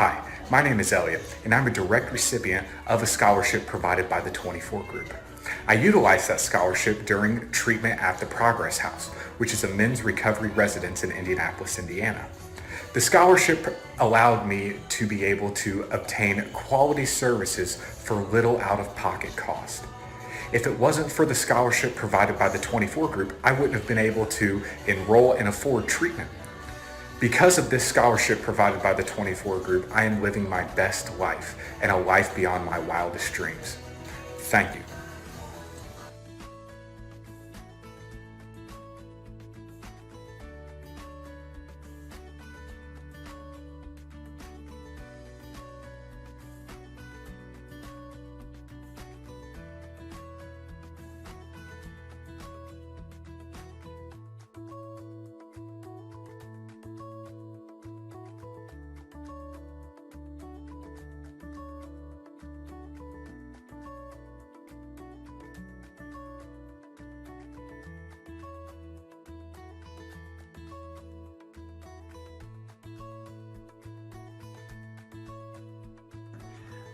Hi, my name is Elliot, and I'm a direct recipient of a scholarship provided by the 24 Group. I utilized that scholarship during treatment at the Progress House, which is a men's recovery residence in Indianapolis, Indiana. The scholarship allowed me to be able to obtain quality services for little out-of-pocket cost. If it wasn't for the scholarship provided by the 24 Group, I wouldn't have been able to enroll and afford treatment. Because of this scholarship provided by the 24 Group, I am living my best life and a life beyond my wildest dreams. Thank you.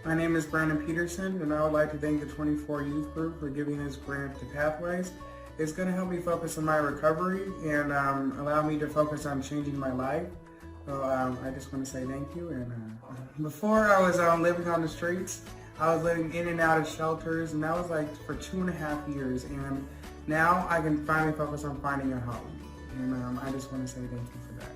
My name is Brandon Peterson, and I would like to thank the 24 Youth Group for giving this grant to Pathways. It's going to help me focus on my recovery and allow me to focus on changing my life. So I just want to say thank you. And before I was living on the streets, I was living in and out of shelters, and that was like for 2.5 years. And now I can finally focus on finding a home. And I just want to say thank you for that.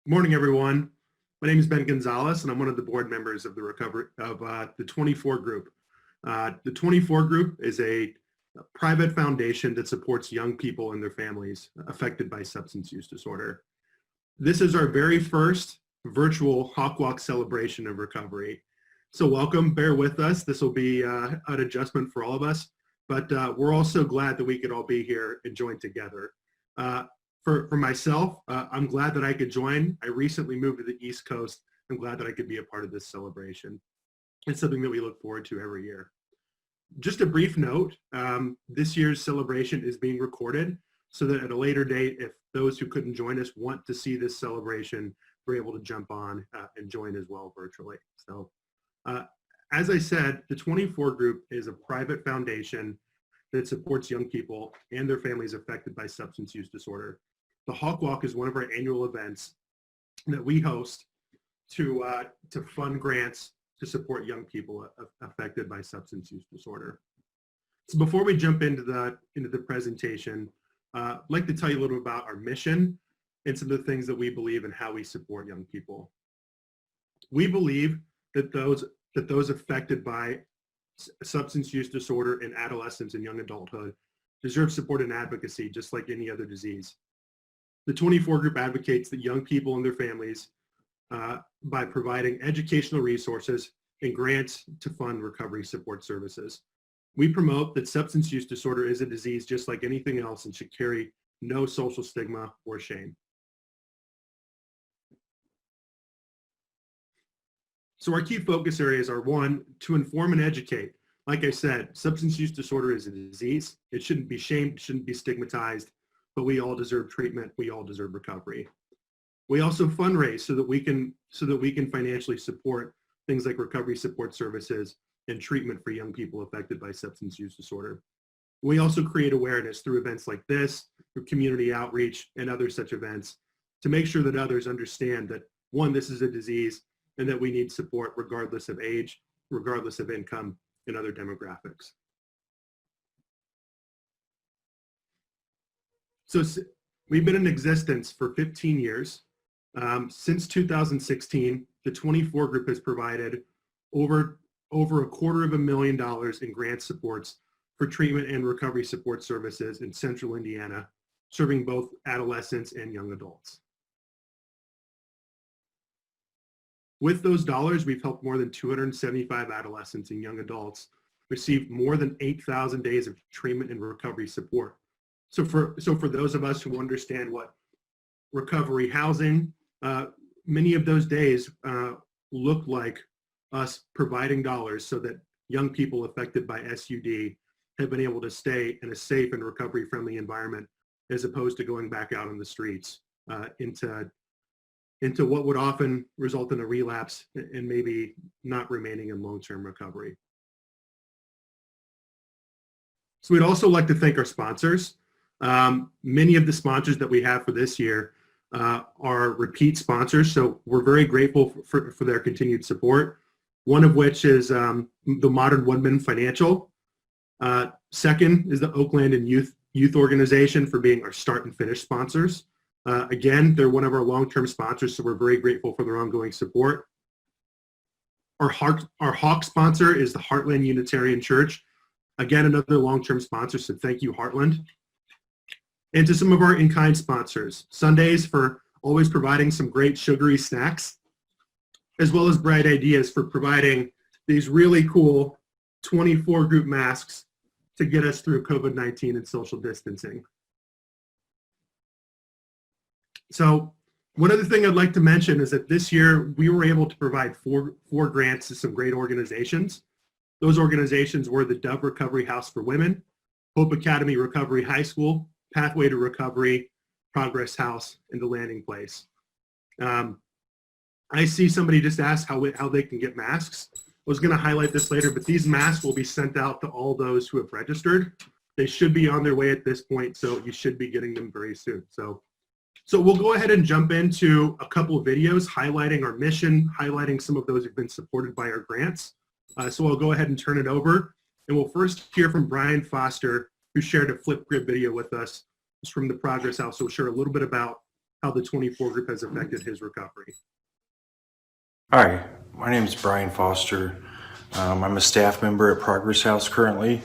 Morning, everyone. My name is Ben Gonzalez, and I'm one of the board members of the 24 Group. The 24 Group is a private foundation that supports young people and their families affected by substance use disorder. This is our very first virtual Hawk Walk celebration of recovery. So welcome, bear with us. This will be an adjustment for all of us, but we're also glad that we could all be here and join together. For myself, I'm glad that I could join. I recently moved to the East Coast. I'm glad that I could be a part of this celebration. It's something that we look forward to every year. Just a brief note, this year's celebration is being recorded so that at a later date, if those who couldn't join us want to see this celebration, we're able to jump on and join as well virtually. So as I said, the 24 Group is a private foundation that supports young people and their families affected by substance use disorder. The Hawk Walk is one of our annual events that we host to fund grants to support young people affected by substance use disorder. So before we jump into the presentation, I'd like to tell you a little bit about our mission and some of the things that we believe and how we support young people. We believe that those affected by substance use disorder in adolescence and young adulthood deserve support and advocacy just like any other disease. The 24 Group advocates that young people and their families by providing educational resources and grants to fund recovery support services. We promote that substance use disorder is a disease just like anything else and should carry no social stigma or shame. So our key focus areas are: one, to inform and educate. Like I said, substance use disorder is a disease. It shouldn't be shamed, shouldn't be stigmatized, but we all deserve treatment. We all deserve recovery. We also fundraise so that we can financially support things like recovery support services and treatment for young people affected by substance use disorder. We also create awareness through events like this, through community outreach and other such events to make sure that others understand that, one, this is a disease and that we need support regardless of age, regardless of income, and other demographics. So we've been in existence for 15 years. Since 2016, the 24 Group has provided over $250,000 in grant supports for treatment and recovery support services in Central Indiana, serving both adolescents and young adults. With those dollars, we've helped more than 275 adolescents and young adults receive more than 8,000 days of treatment and recovery support. So for those of us who understand what recovery housing, many of those days look like us providing dollars so that young people affected by SUD have been able to stay in a safe and recovery-friendly environment as opposed to going back out on the streets into what would often result in a relapse and maybe not remaining in long-term recovery. So we'd also like to thank our sponsors. Many of the sponsors that we have for this year are repeat sponsors, so we're very grateful for their continued support. One of which is the Modern Woodman Financial. Second is the Oakland and Youth Organization for being our start and finish sponsors. Again, they're one of our long-term sponsors, so we're very grateful for their ongoing support. Our Hawk sponsor is the Heartland Unitarian Church. Again, another long-term sponsor, so thank you, Heartland. And to some of our in-kind sponsors, Sundays for always providing some great sugary snacks, as well as Bright Ideas for providing these really cool 24 Group masks to get us through COVID-19 and social distancing. So one other thing I'd like to mention is that this year we were able to provide four grants to some great organizations. Those organizations were the Dove Recovery House for Women, Hope Academy Recovery High School, Pathway to Recovery, Progress House, and the Landing Place. I see somebody just asked how they can get masks. I was going to highlight this later, but these masks will be sent out to all those who have registered. They should be on their way at this point, so you should be getting them very soon. So we'll go ahead and jump into a couple of videos highlighting our mission, highlighting some of those who've been supported by our grants. So I'll go ahead and turn it over. And we'll first hear from Brian Foster, who shared a Flipgrid video with us. It's from the Progress House. So we'll share a little bit about how the 24 Group has affected his recovery. Hi, my name is Brian Foster. I'm a staff member at Progress House currently.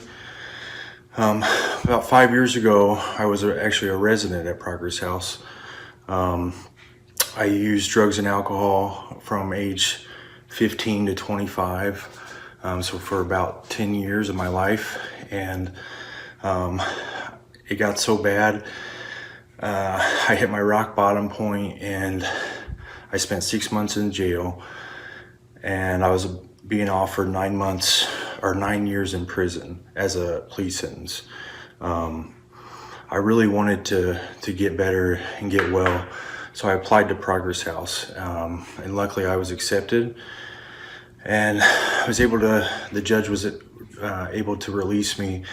About 5 years ago, I was actually a resident at Progress House. I used drugs and alcohol from age 15 to 25, so for about 10 years of my life. and it got so bad. I hit my rock bottom point, and I spent 6 months in jail, and I was being offered 9 months or 9 years in prison as a plea sentence. I really wanted to get better and get well, so I applied to Progress House, and luckily I was accepted, and I was able to, the judge was able to release me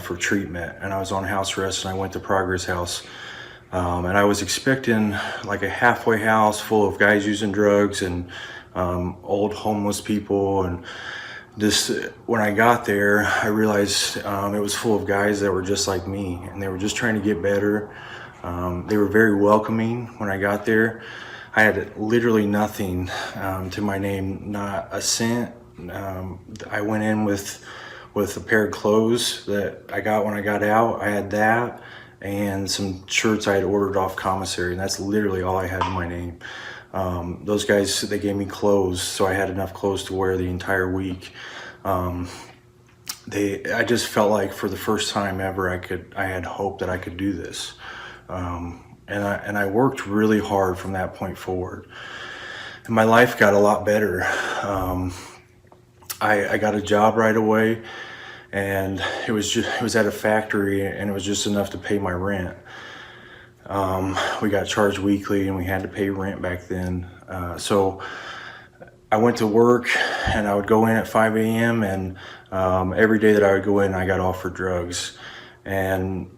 for treatment, and I was on house arrest, and I went to Progress House, and I was expecting like a halfway house full of guys using drugs and old homeless people, and just when I got there, I realized it was full of guys that were just like me, and they were just trying to get better. They were very welcoming when I got there. I had literally nothing to my name, not a cent. I went in with a pair of clothes that I got when I got out. I had that and some shirts I had ordered off commissary, and that's literally all I had in my name. Those guys, they gave me clothes, so I had enough clothes to wear the entire week. I just felt like for the first time ever, I had hope that I could do this. And I worked really hard from that point forward. And my life got a lot better. I got a job right away, and it was at a factory, and it was just enough to pay my rent. We got charged weekly, and we had to pay rent back then. So I went to work, and I would go in at 5 a.m. and every day that I would go in, I got offered drugs. And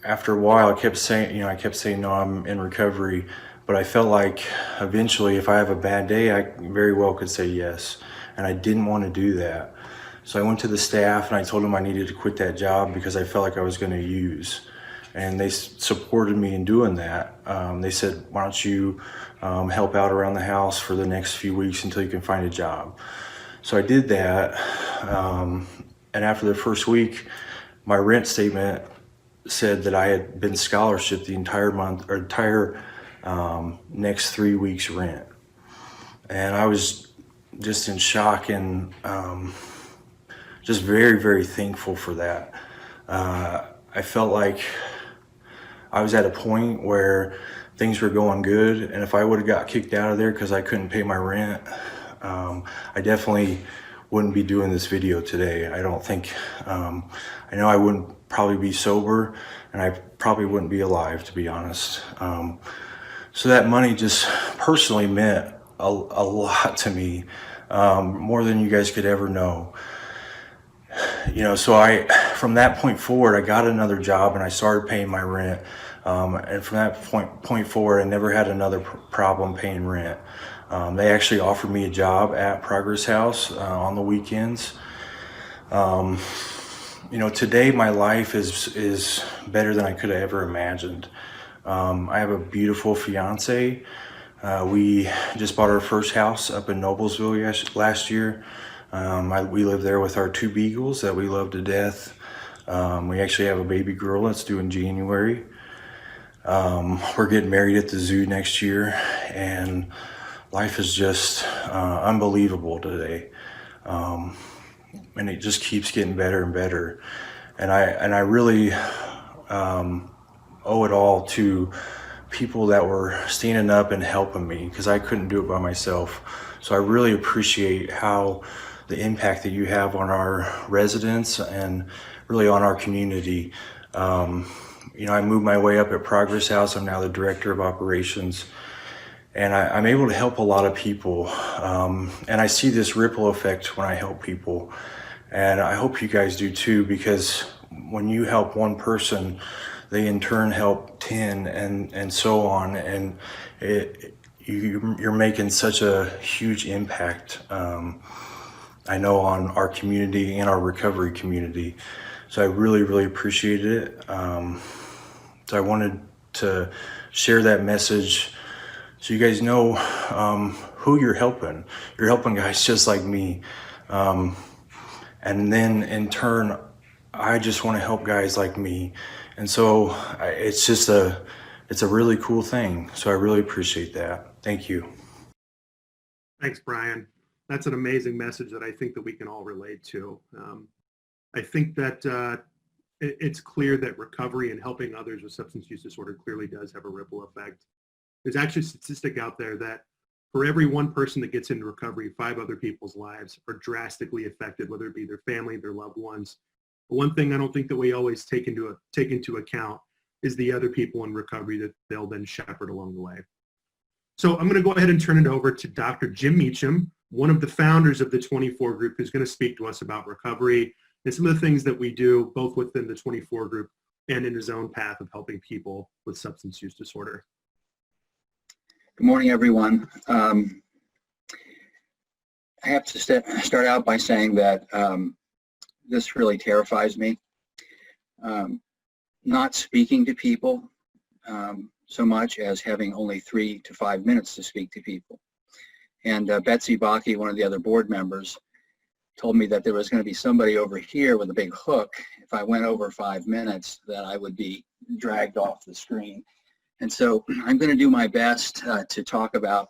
after a while, I kept saying, no, I'm in recovery. But I felt like eventually, if I have a bad day, I very well could say yes. And I didn't want to do that. So I went to the staff, and I told them I needed to quit that job because I felt like I was going to use. And they supported me in doing that. They said, why don't you help out around the house for the next few weeks until you can find a job. So I did that. And after the first week, my rent statement said that I had been scholarshiped the entire month or entire next 3 weeks rent. And I was just in shock and just very, very thankful for that. I felt like I was at a point where things were going good, and if I would have got kicked out of there because I couldn't pay my rent, I definitely wouldn't be doing this video today. I don't think, I know I wouldn't probably be sober, and I probably wouldn't be alive, to be honest. So that money just personally meant a lot to me, more than you guys could ever know. So from that point forward, I got another job and I started paying my rent. And from that point forward, I never had another problem paying rent. They actually offered me a job at Progress House on the weekends. Today my life is better than I could have ever imagined. I have a beautiful fiance. We just bought our first house up in Noblesville last year. We live there with our 2 beagles that we love to death. We actually have a baby girl that's due in January. We're getting married at the zoo next year, and life is just unbelievable today. And it just keeps getting better and better. And I really owe it all to people that were standing up and helping me, because I couldn't do it by myself. So I really appreciate how the impact that you have on our residents and really on our community. I moved my way up at Progress House. I'm now the director of operations, and I'm able to help a lot of people. And I see this ripple effect when I help people. And I hope you guys do too, because when you help one person, they in turn help 10 and so on. And you're making such a huge impact, I know, on our community and our recovery community. So I really, really appreciate it. So I wanted to share that message so you guys know who you're helping. You're helping guys just like me. And then in turn, I just want to help guys like me. And so it's a really cool thing. So I really appreciate that. Thank you. Thanks, Brian. That's an amazing message that I think that we can all relate to. I think that it's clear that recovery and helping others with substance use disorder clearly does have a ripple effect. There's actually a statistic out there that for every one person that gets into recovery, 5 other people's lives are drastically affected, whether it be their family, their loved ones. But one thing I don't think that we always take into account is the other people in recovery that they'll then shepherd along the way. So I'm going to go ahead and turn it over to Dr. Jim Meacham, one of the founders of the 24 group, who's going to speak to us about recovery and some of the things that we do both within the 24 group and in his own path of helping people with substance use disorder. Good morning, everyone. I have to start out by saying that this really terrifies me. Not speaking to people so much as having only 3 to 5 minutes to speak to people. And Betsy Bakke, one of the other board members, told me that there was going to be somebody over here with a big hook. If I went over 5 minutes, that I would be dragged off the screen. And so I'm going to do my best to talk about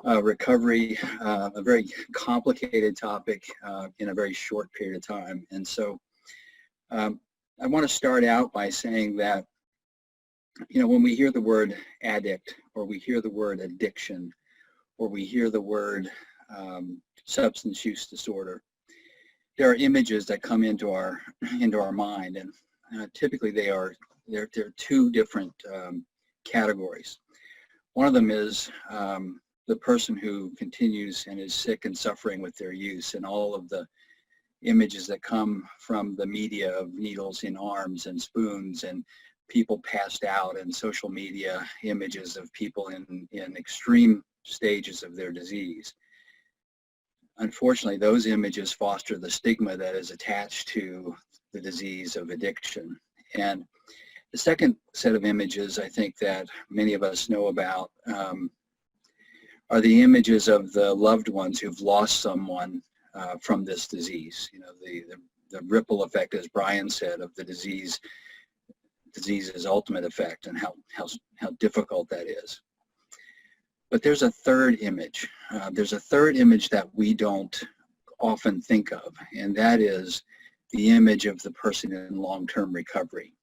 recovery, a very complicated topic in a very short period of time. And so I want to start out by saying that, you know, when we hear the word addict, or we hear the word addiction, or we hear the word substance use disorder, there are images that come into our mind, and typically they're 2 different categories. One of them is the person who continues and is sick and suffering with their use, and all of the images that come from the media of needles in arms and spoons and people passed out, and social media images of people in extreme stages of their disease. Unfortunately, those images foster the stigma that is attached to the disease of addiction. And the second set of images I think that many of us know about are the images of the loved ones who've lost someone from this disease. You know, the ripple effect, as Brian said, of the disease's ultimate effect, and how difficult that is. But there's a third image. There's a third image that we don't often think of, and that is the image of the person in long-term recovery.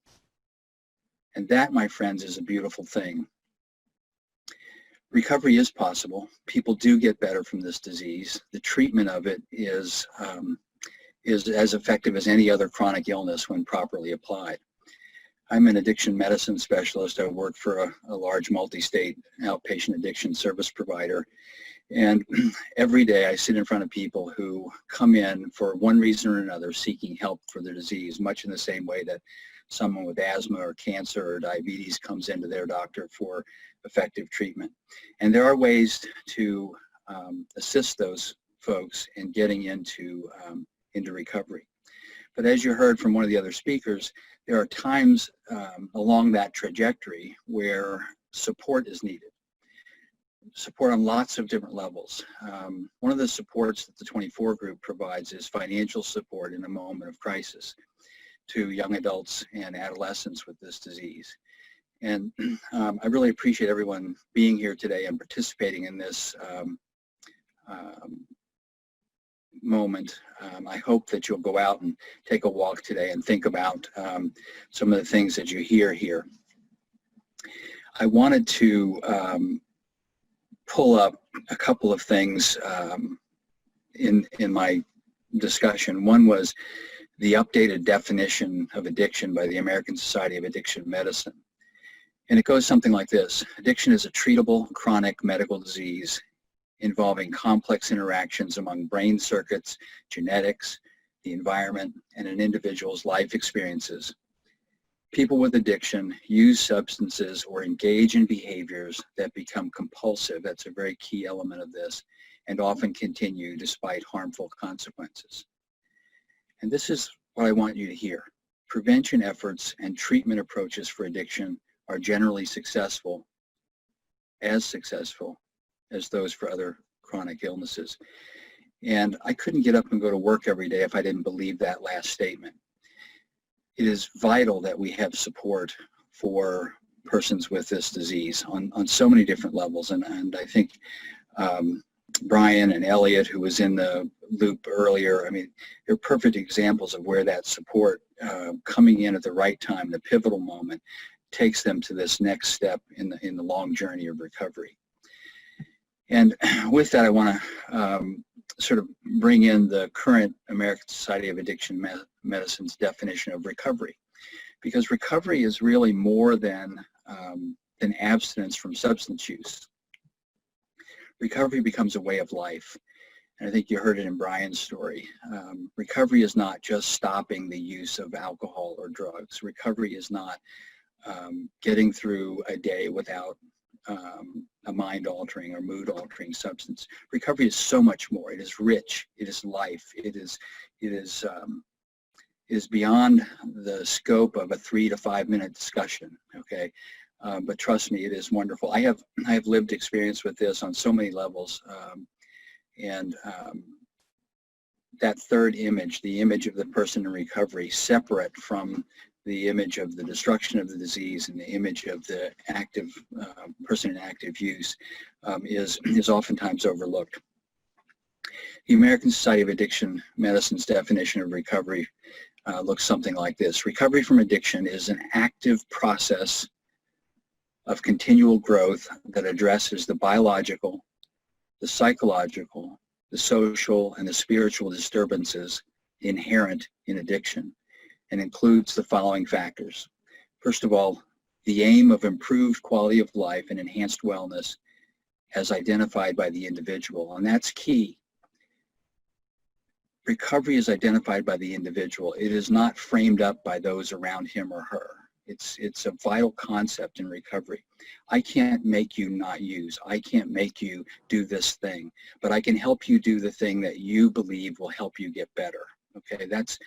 And that, my friends, is a beautiful thing. Recovery is possible. People do get better from this disease. The treatment of it is as effective as any other chronic illness when properly applied. I'm an addiction medicine specialist. I work for a large multi-state outpatient addiction service provider. And every day I sit in front of people who come in for one reason or another seeking help for their disease, much in the same way that someone with asthma or cancer or diabetes comes into their doctor for effective treatment. And there are ways to assist those folks in getting into recovery. But as you heard from one of the other speakers, there are times along that trajectory where support is needed. Support on lots of different levels. One of the supports that the 24 group provides is financial support in a moment of crisis to young adults and adolescents with this disease. And I really appreciate everyone being here today and participating in this moment. I hope that you'll go out and take a walk today and think about some of the things that you hear here. I wanted to pull up a couple of things in my discussion. One was the updated definition of addiction by the American Society of Addiction Medicine. And it goes something like this: addiction is a treatable chronic medical disease involving complex interactions among brain circuits, genetics, the environment, and an individual's life experiences. People with addiction use substances or engage in behaviors that become compulsive. That's a very key element of this, and often continue despite harmful consequences. And this is what I want you to hear. Prevention efforts and treatment approaches for addiction are generally successful as those for other chronic illnesses. And I couldn't get up and go to work every day if I didn't believe that last statement. It is vital that we have support for persons with this disease on so many different levels. And I think Brian and Elliot, who was in the loop earlier. I mean, they're perfect examples of where that support coming in at the right time, the pivotal moment, takes them to this next step in the long journey of recovery. And with that, I want to sort of bring in the current American Society of Addiction Medicine's definition of recovery, because recovery is really more than abstinence from substance use. Recovery becomes a way of life. And I think you heard it in Brian's story. Recovery is not just stopping the use of alcohol or drugs. Recovery is not getting through a day without a mind-altering or mood-altering substance. Recovery is so much more. It is rich. It is life. It is beyond the scope of a 3 to 5 minute discussion. Okay, but trust me, it is wonderful. I have lived experience with this on so many levels, and that third image, the image of the person in recovery, separate from the image of the destruction of the disease and the image of the active person in active use, is oftentimes overlooked. The American Society of Addiction Medicine's definition of recovery looks something like this. Recovery from addiction is an active process of continual growth that addresses the biological, the psychological, the social, and the spiritual disturbances inherent in addiction, and includes the following factors. First of all, the aim of improved quality of life and enhanced wellness as identified by the individual, and that's key. Recovery is identified by the individual. It is not framed up by those around him or her. It's a vital concept in recovery. I can't make you not use. I can't make you do this thing, but I can help you do the thing that you believe will help you get better. Okay, that's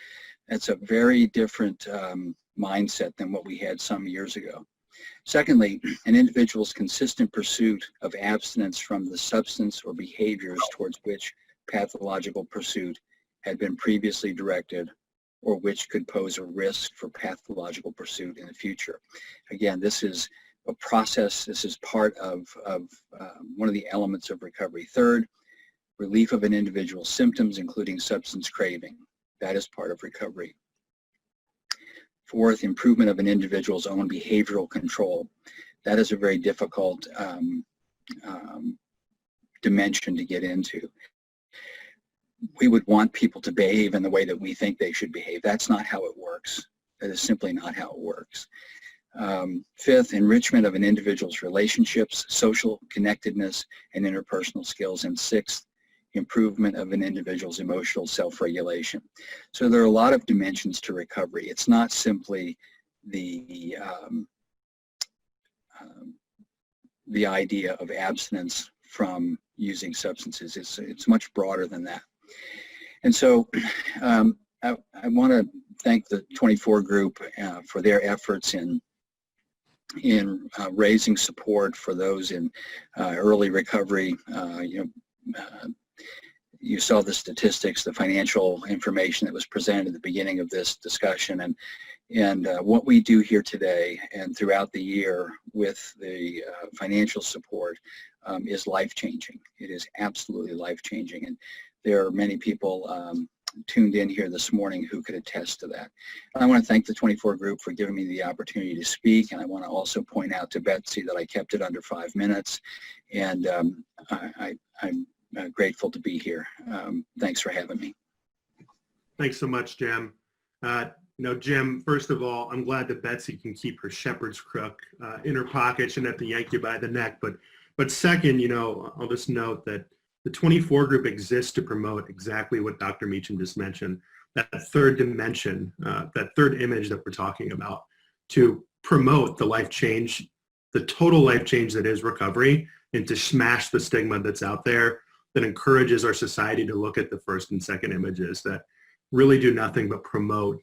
a very different mindset than what we had some years ago. Secondly, an individual's consistent pursuit of abstinence from the substance or behaviors towards which pathological pursuit had been previously directed, or which could pose a risk for pathological pursuit in the future. Again, this is a process. This is part of one of the elements of recovery. Third, relief of an individual's symptoms, including substance craving. That is part of recovery. Fourth, improvement of an individual's own behavioral control. That is a very difficult dimension to get into. We would want people to behave in the way that we think they should behave. That's not how it works. That is simply not how it works. Fifth, enrichment of an individual's relationships, social connectedness, and interpersonal skills. And sixth, improvement of an individual's emotional self-regulation. So there are a lot of dimensions to recovery. It's not simply the idea of abstinence from using substances. It's much broader than that. And so I want to thank the 24 group for their efforts in raising support for those in early recovery. You saw the statistics, the financial information that was presented at the beginning of this discussion, and what we do here today and throughout the year with the financial support is life-changing. It is absolutely life-changing, and there are many people tuned in here this morning who could attest to that. And I want to thank the 24 group for giving me the opportunity to speak, and I want to also point out to Betsy that I kept it under 5 minutes, and I'm grateful to be here. Thanks for having me. Thanks so much, Jim. Jim, first of all, I'm glad that Betsy can keep her shepherd's crook in her pocket. Shouldn't have to yank you by the neck. But second, I'll just note that the 24 group exists to promote exactly what Dr. Meacham just mentioned, that third dimension, that third image that we're talking about, to promote the life change, the total life change that is recovery, and to smash the stigma that's out there that encourages our society to look at the first and second images that really do nothing but promote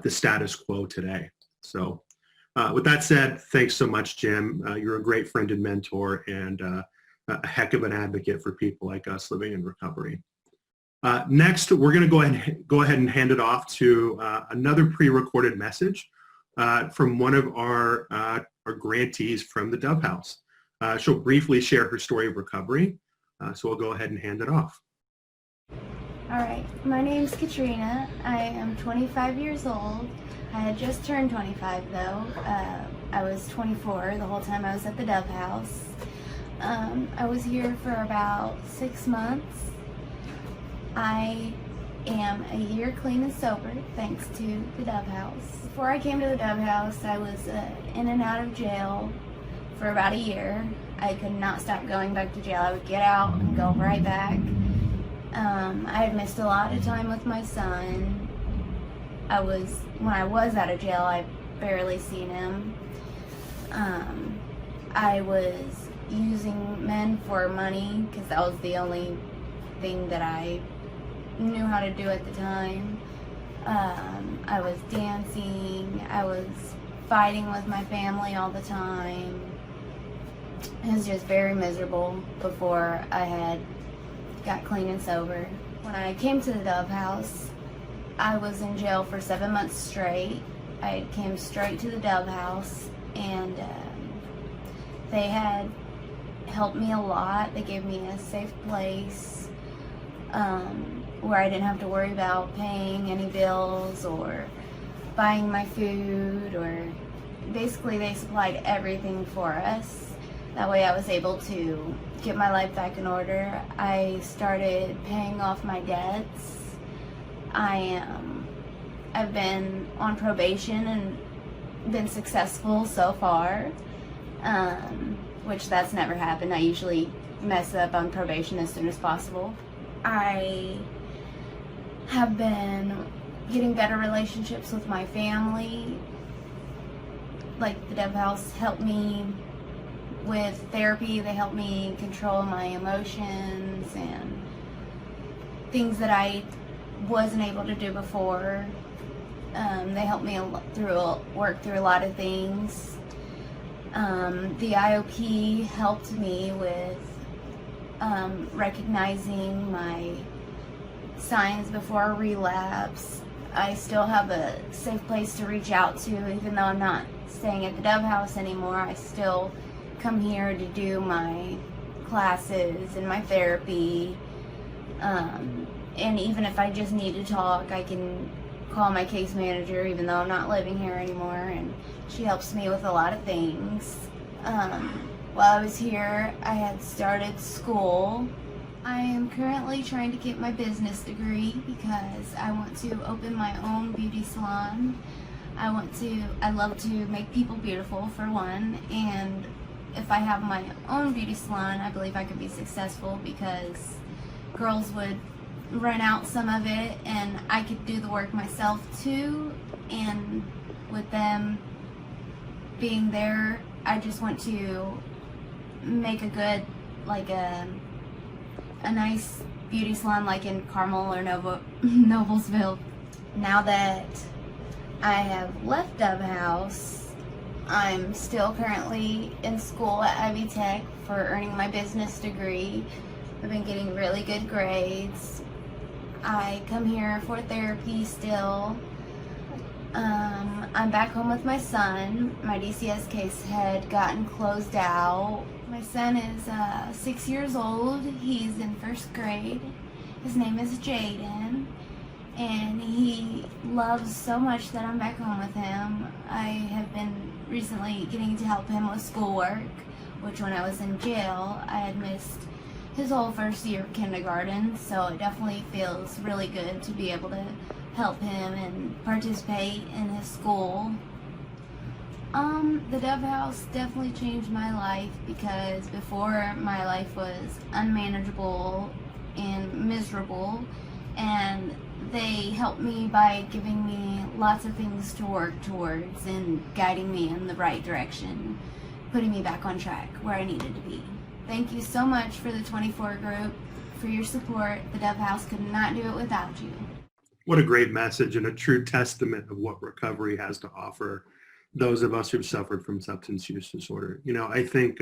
the status quo today. So with that said, thanks so much, Jim. You're a great friend and mentor, and a heck of an advocate for people like us living in recovery. Next, we're going to go ahead and hand it off to another pre-recorded message from one of our grantees from the Dove House. She'll briefly share her story of recovery. So we'll go ahead and hand it off. All right, my name's Katrina. I am 25 years old. I had just turned 25 though. I was 24 the whole time I was at the Dove House. I was here for about 6 months. I am a year clean and sober thanks to the Dove House. Before I came to the Dove House, I was in and out of jail for about a year. I could not stop going back to jail. I would get out and go right back. I had missed a lot of time with my son. When I was out of jail, I barely seen him. I was using men for money because that was the only thing that I knew how to do at the time. I was dancing. I was fighting with my family all the time. It was just very miserable before I had got clean and sober. When I came to the Dove House, I was in jail for 7 months straight. I came straight to the Dove House, and they had helped me a lot. They gave me a safe place where I didn't have to worry about paying any bills or buying my food, or basically they supplied everything for us. That way I was able to get my life back in order. I started paying off my debts. I've been on probation and been successful so far, which that's never happened. I usually mess up on probation as soon as possible. I have been getting better relationships with my family. Like the Dove House helped me with therapy. They helped me control my emotions and things that I wasn't able to do before. They helped me work through a lot of things. The IOP helped me with recognizing my signs before a relapse. I still have a safe place to reach out to, even though I'm not staying at the Dove House anymore. I still come here to do my classes and my therapy. And even if I just need to talk, I can call my case manager, even though I'm not living here anymore, and she helps me with a lot of things. While I was here, I had started school. I am currently trying to get my business degree because I want to open my own beauty salon. I love to make people beautiful, for one, and if I have my own beauty salon, I believe I could be successful because girls would rent out some of it and I could do the work myself too. And with them being there, I just want to make a good, like a nice beauty salon like in Carmel or Noblesville. Now that I have left Dove House, I'm still currently in school at Ivy Tech for earning my business degree. I've been getting really good grades. I come here for therapy still. I'm back home with my son. My DCS case had gotten closed out. My son is 6 years old. He's in first grade. His name is Jaden. And he loves so much that I'm back home with him. I have been recently getting to help him with schoolwork, which when I was in jail, I had missed his whole first year of kindergarten, so it definitely feels really good to be able to help him and participate in his school. The Dove House definitely changed my life because before my life was unmanageable and miserable, and they helped me by giving me lots of things to work towards and guiding me in the right direction, putting me back on track where I needed to be. Thank you so much for the 24 group, for your support. The Dove House could not do it without you. What a great message and a true testament of what recovery has to offer those of us who've suffered from substance use disorder. You know, I think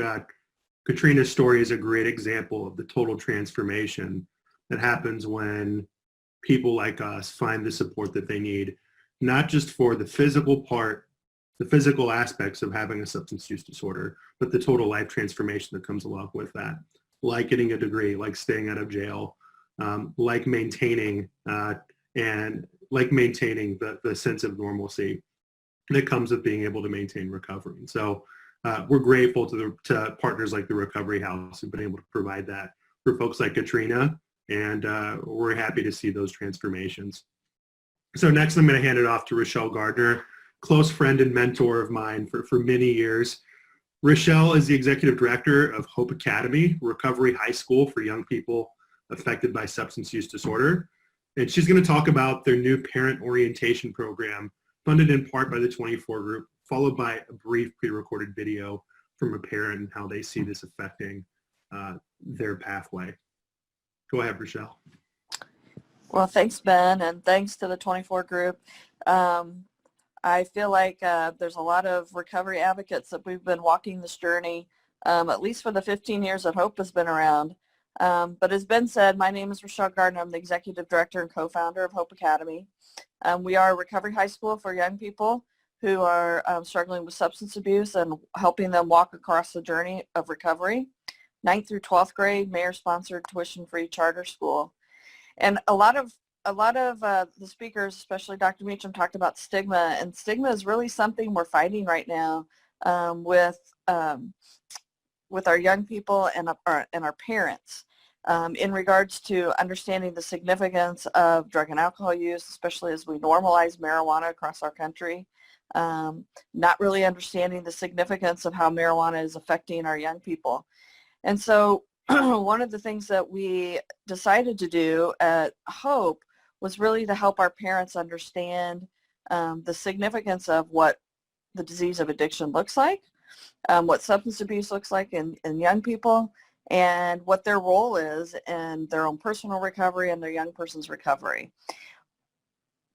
Katrina's story is a great example of the total transformation that happens when people like us find the support that they need, not just for the physical part, the physical aspects of having a substance use disorder, but the total life transformation that comes along with that, like getting a degree, like staying out of jail, like maintaining the sense of normalcy that comes with being able to maintain recovery. And so we're grateful to partners like the Recovery House who've been able to provide that for folks like Katrina, and we're happy to see those transformations. So next I'm going to hand it off to Rochelle Gardner, close friend and mentor of mine for many years. Rochelle is the executive director of Hope Academy, Recovery High School for young people affected by substance use disorder. And she's going to talk about their new parent orientation program, funded in part by the 24 group, followed by a brief pre-recorded video from a parent and how they see this affecting their pathway. Go ahead, Rochelle. Well, thanks, Ben, and thanks to the 24 group. I feel like there's a lot of recovery advocates that we've been walking this journey, at least for the 15 years that Hope has been around. But as Ben said, my name is Rochelle Gardner. I'm the executive director and co-founder of Hope Academy. We are a recovery high school for young people who are struggling with substance abuse and helping them walk across the journey of recovery. 9th through 12th grade, mayor-sponsored tuition-free charter school. And a lot of the speakers, especially Dr. Meacham, talked about stigma, and stigma is really something we're fighting right now with our young people and our parents in regards to understanding the significance of drug and alcohol use, especially as we normalize marijuana across our country. Not really understanding the significance of how marijuana is affecting our young people. And so one of the things that we decided to do at Hope was really to help our parents understand the significance of what the disease of addiction looks like, what substance abuse looks like in young people, and what their role is in their own personal recovery and their young person's recovery.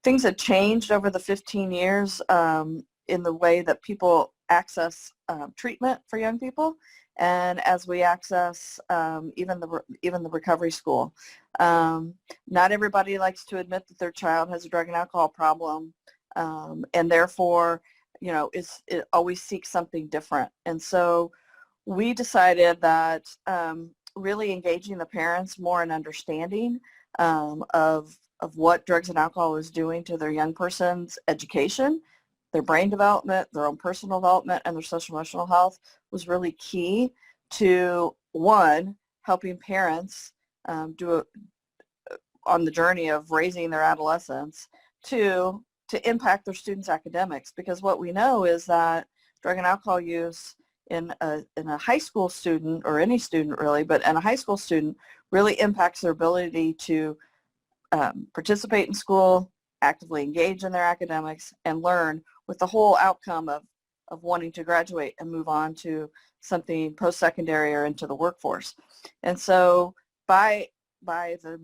Things have changed over the 15 years in the way that people access treatment for young people, and as we access even the recovery school. Not everybody likes to admit that their child has a drug and alcohol problem, and therefore, it always seeks something different. And so we decided that really engaging the parents more in understanding of what drugs and alcohol is doing to their young person's education, their brain development, their own personal development, and their social emotional health was really key to, one, helping parents on the journey of raising their adolescents, two, to impact their students' academics. Because what we know is that drug and alcohol use in a high school student, or any student really, but in a high school student, really impacts their ability to participate in school, actively engage in their academics, and learn, with the whole outcome of wanting to graduate and move on to something post-secondary or into the workforce. And so by the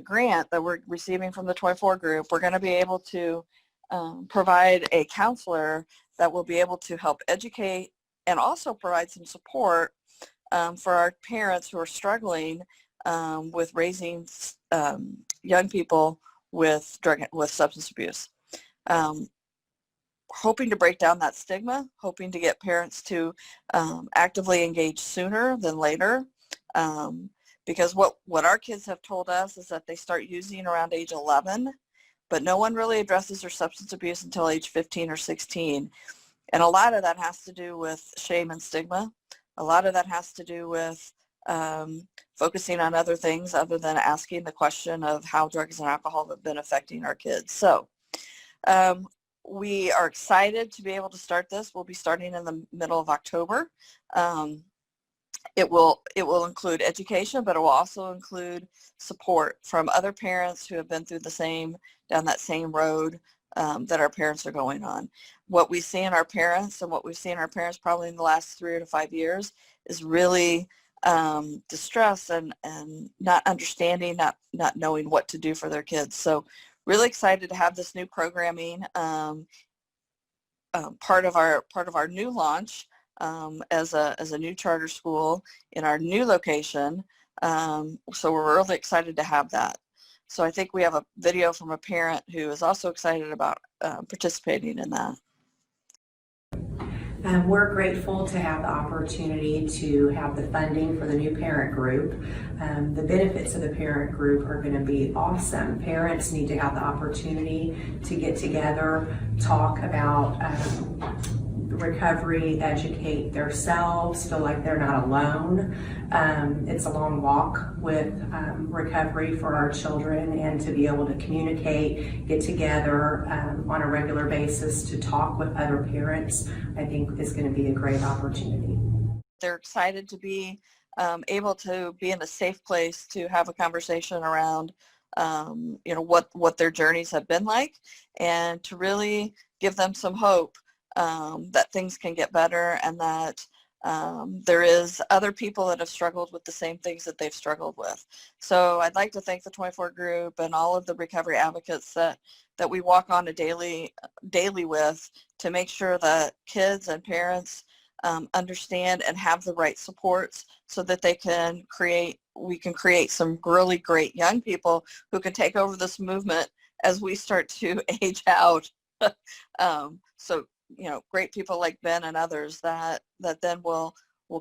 grant that we're receiving from the 24 group, we're going to be able to provide a counselor that will be able to help educate and also provide some support for our parents who are struggling with raising young people with substance abuse. Hoping to break down that stigma, hoping to get parents to actively engage sooner than later, because what our kids have told us is that they start using around age 11, but no one really addresses their substance abuse until age 15 or 16. And a lot of that has to do with shame and stigma. A lot of that has to do with focusing on other things other than asking the question of how drugs and alcohol have been affecting our kids. So we are excited to be able to start this. We'll be starting in the middle of October. It will include education, but it will also include support from other parents who have been through down that same road that our parents are going on. What we see in our parents, and what we've seen in our parents probably in the last 3 to 5 years, is really distress and not understanding, not knowing what to do for their kids. So really excited to have this new programming, part of our new launch as a new charter school in our new location. So we're really excited to have that. So I think we have a video from a parent who is also excited about participating in that. We're grateful to have the opportunity to have the funding for the new parent group. The benefits of the parent group are going to be awesome. Parents need to have the opportunity to get together, talk about recovery, educate themselves, feel like they're not alone. It's a long walk with recovery for our children, and to be able to communicate, get together on a regular basis to talk with other parents, I think is going to be a great opportunity. They're excited to be able to be in a safe place to have a conversation around what their journeys have been like, and to really give them some hope that things can get better, and that there is other people that have struggled with the same things that they've struggled with. So I'd like to thank the 24 group and all of the recovery advocates that we walk on a daily with, to make sure that kids and parents understand and have the right supports, so that we can create some really great young people who can take over this movement as we start to age out. So great people like Ben and others that then will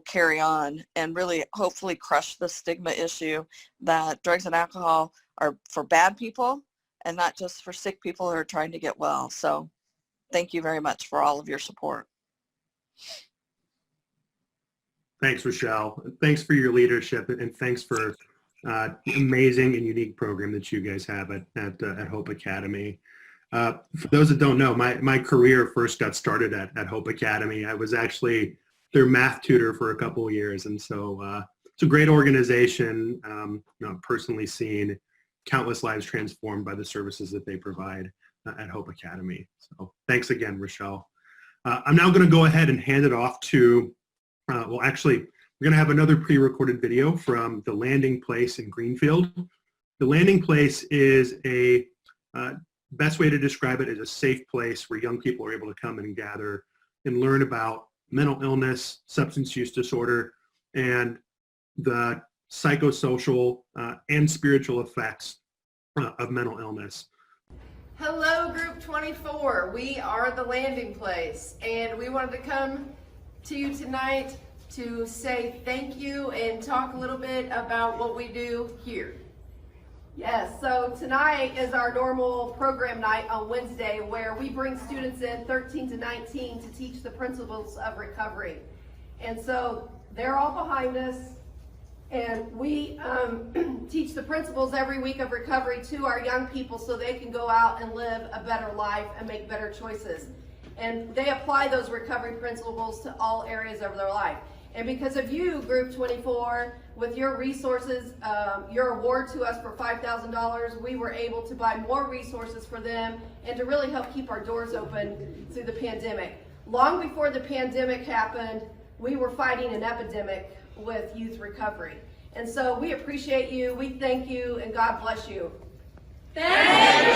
carry on and really hopefully crush the stigma issue that drugs and alcohol are for bad people and not just for sick people who are trying to get well. So thank you very much for all of your support. Thanks, Rochelle. Thanks for your leadership, and thanks for the amazing and unique program that you guys have at Hope Academy. For those that don't know, my career first got started at Hope Academy. I was actually their math tutor for a couple of years, and so it's a great organization. I've personally seen countless lives transformed by the services that they provide at Hope Academy. So thanks again, Rochelle. I'm now going to go ahead and hand it off to, we're going to have another pre-recorded video from the Landing Place in Greenfield. The Landing Place is a best way to describe it is a safe place where young people are able to come and gather and learn about mental illness, substance use disorder, and the psychosocial and spiritual effects of mental illness. Hello, Group 24. We are the Landing Place, and we wanted to come to you tonight to say thank you and talk a little bit about what we do here. Yes, so tonight is our normal program night on Wednesday, where we bring students in 13 to 19 to teach the principles of recovery. And so they're all behind us, and we teach the principles every week of recovery to our young people so they can go out and live a better life and make better choices. And they apply those recovery principles to all areas of their life. And because of you, Group 24, with your resources, your award to us for $5,000, we were able to buy more resources for them and to really help keep our doors open through the pandemic. Long before the pandemic happened, we were fighting an epidemic with youth recovery. And so we appreciate you, we thank you, and God bless you. Thank you!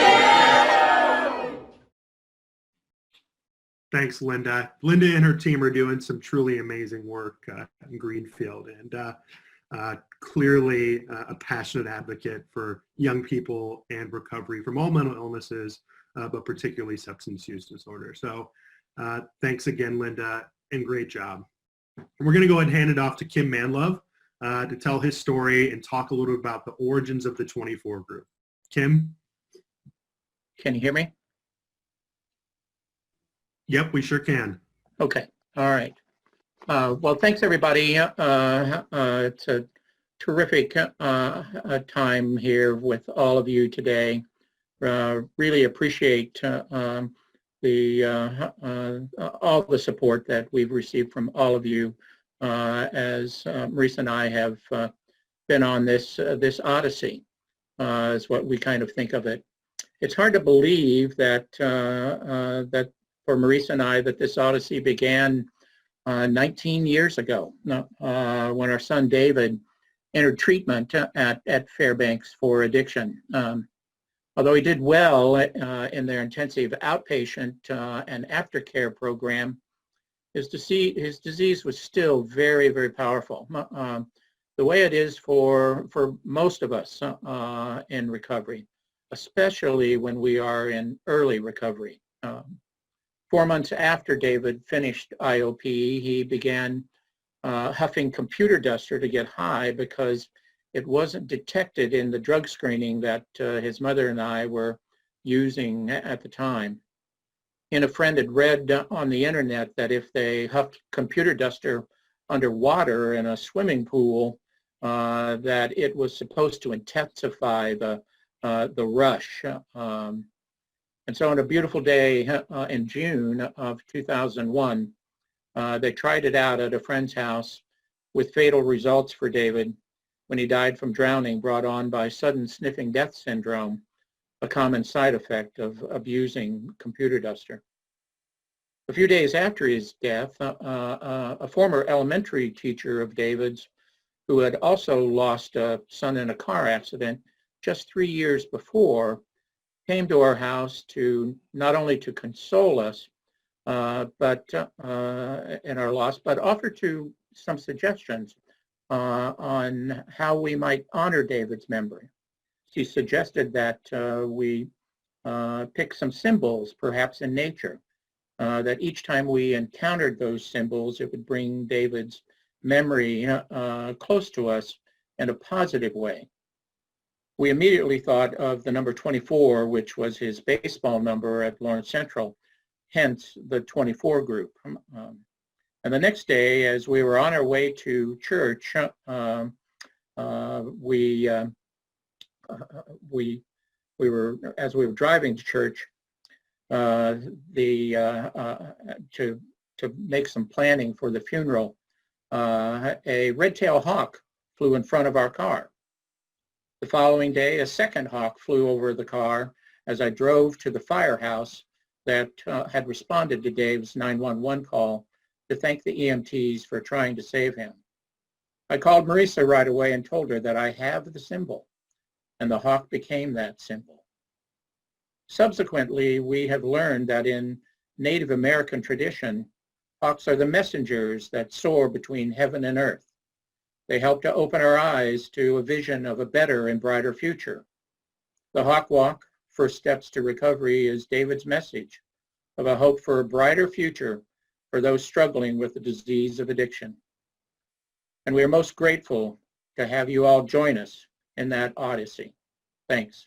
Thanks, Linda. Linda and her team are doing some truly amazing work in Greenfield, and clearly a passionate advocate for young people and recovery from all mental illnesses, but particularly substance use disorder. So thanks again, Linda, and great job. And we're going to go ahead and hand it off to Kim Manlove to tell his story and talk a little about the origins of the 24 group. Kim? Can you hear me? Yep, we sure can. Okay, all right. Well, thanks everybody. It's a terrific time here with all of you today. Really appreciate all the support that we've received from all of you as Marisa and I have been on this odyssey, is what we kind of think of it. It's hard to believe that for Marisa and I, that this odyssey began 19 years ago when our son David entered treatment at Fairbanks for addiction. Although he did well in their intensive outpatient and aftercare program, his disease was still very, very powerful. The way it is for most of us in recovery, especially when we are in early recovery. 4 months after David finished IOP, he began huffing computer duster to get high because it wasn't detected in the drug screening that his mother and I were using at the time. He and a friend had read on the internet that if they huffed computer duster underwater in a swimming pool, that it was supposed to intensify the rush. And so on a beautiful day in June of 2001, they tried it out at a friend's house with fatal results for David when he died from drowning brought on by sudden sniffing death syndrome, a common side effect of abusing computer duster. A few days after his death, a former elementary teacher of David's, who had also lost a son in a car accident just 3 years before, came to our house to not only to console us but in our loss, but offer to some suggestions on how we might honor David's memory. She suggested that we pick some symbols, perhaps in nature, that each time we encountered those symbols, it would bring David's memory close to us in a positive way. We immediately thought of the number 24, which was his baseball number at Lawrence Central, hence the 24 group. And the next day, as we were on our way to church, as we were driving to church, to make some planning for the funeral, a red-tailed hawk flew in front of our car. The following day, a second hawk flew over the car as I drove to the firehouse that had responded to Dave's 911 call to thank the EMTs for trying to save him. I called Marisa right away and told her that I have the symbol, and the hawk became that symbol. Subsequently, we have learned that in Native American tradition, hawks are the messengers that soar between heaven and earth. They help to open our eyes to a vision of a better and brighter future. The Hawk Walk, First Steps to Recovery, is David's message of a hope for a brighter future for those struggling with the disease of addiction. And we are most grateful to have you all join us in that odyssey. Thanks.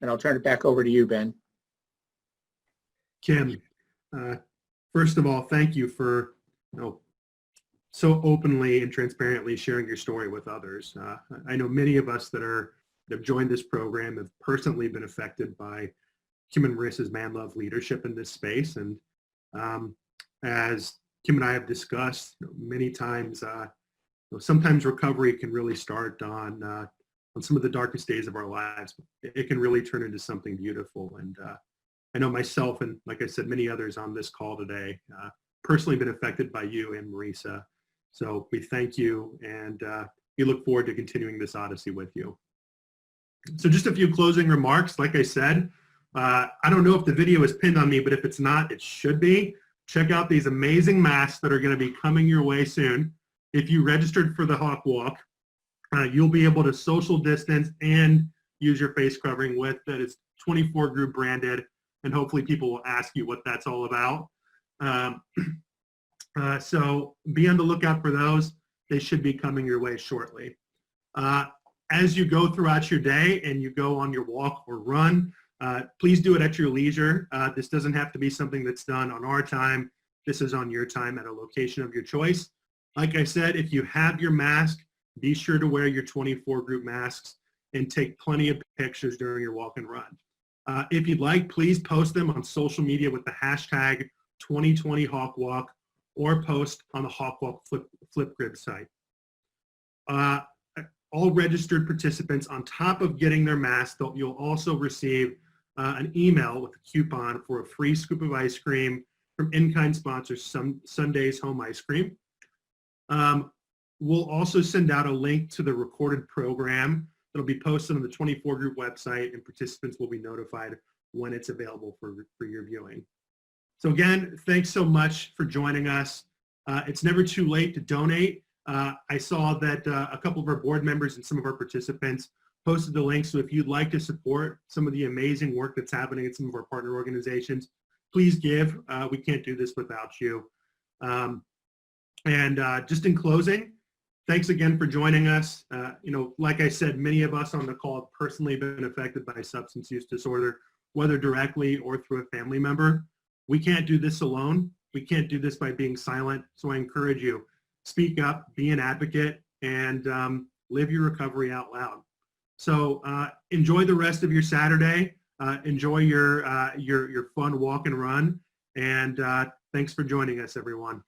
And I'll turn it back over to you, Ben. Kim, first of all, thank you for so openly and transparently sharing your story with others. I know many of us that have joined this program have personally been affected by Kim and Marissa's Man Love leadership in this space. And as Kim and I have discussed many times, sometimes recovery can really start on some of the darkest days of our lives. It can really turn into something beautiful. And I know myself and, like I said, many others on this call today, personally been affected by you and Marisa. So we thank you, and we look forward to continuing this odyssey with you. So just a few closing remarks. Like I said, I don't know if the video is pinned on me, but if it's not, it should be. Check out these amazing masks that are going to be coming your way soon. If you registered for the Hawk Walk, you'll be able to social distance and use your face covering with that. It's 24 group branded, and hopefully people will ask you what that's all about. So be on the lookout for those. They should be coming your way shortly. As you go throughout your day and you go on your walk or run, please do it at your leisure. This doesn't have to be something that's done on our time. This is on your time at a location of your choice. Like I said, if you have your mask, be sure to wear your 24 group masks and take plenty of pictures during your walk and run. If you'd like, please post them on social media with the hashtag 2020 Hawk Walk, or post on the Hawk Walk Flipgrid site. All registered participants, on top of getting their mask, you'll also receive an email with a coupon for a free scoop of ice cream from in-kind sponsors, Sunday's Home Ice Cream. We'll also send out a link to the recorded program that'll be posted on the 24 group website, and participants will be notified when it's available for your viewing. So again, thanks so much for joining us. It's never too late to donate. I saw that a couple of our board members and some of our participants posted the links. So if you'd like to support some of the amazing work that's happening at some of our partner organizations, please give. We can't do this without you. Just in closing, thanks again for joining us. Like I said, many of us on the call have personally been affected by substance use disorder, whether directly or through a family member. We can't do this alone. We can't do this by being silent. So I encourage you, speak up, be an advocate, and live your recovery out loud. So enjoy the rest of your Saturday. Enjoy your fun walk and run. And thanks for joining us, everyone.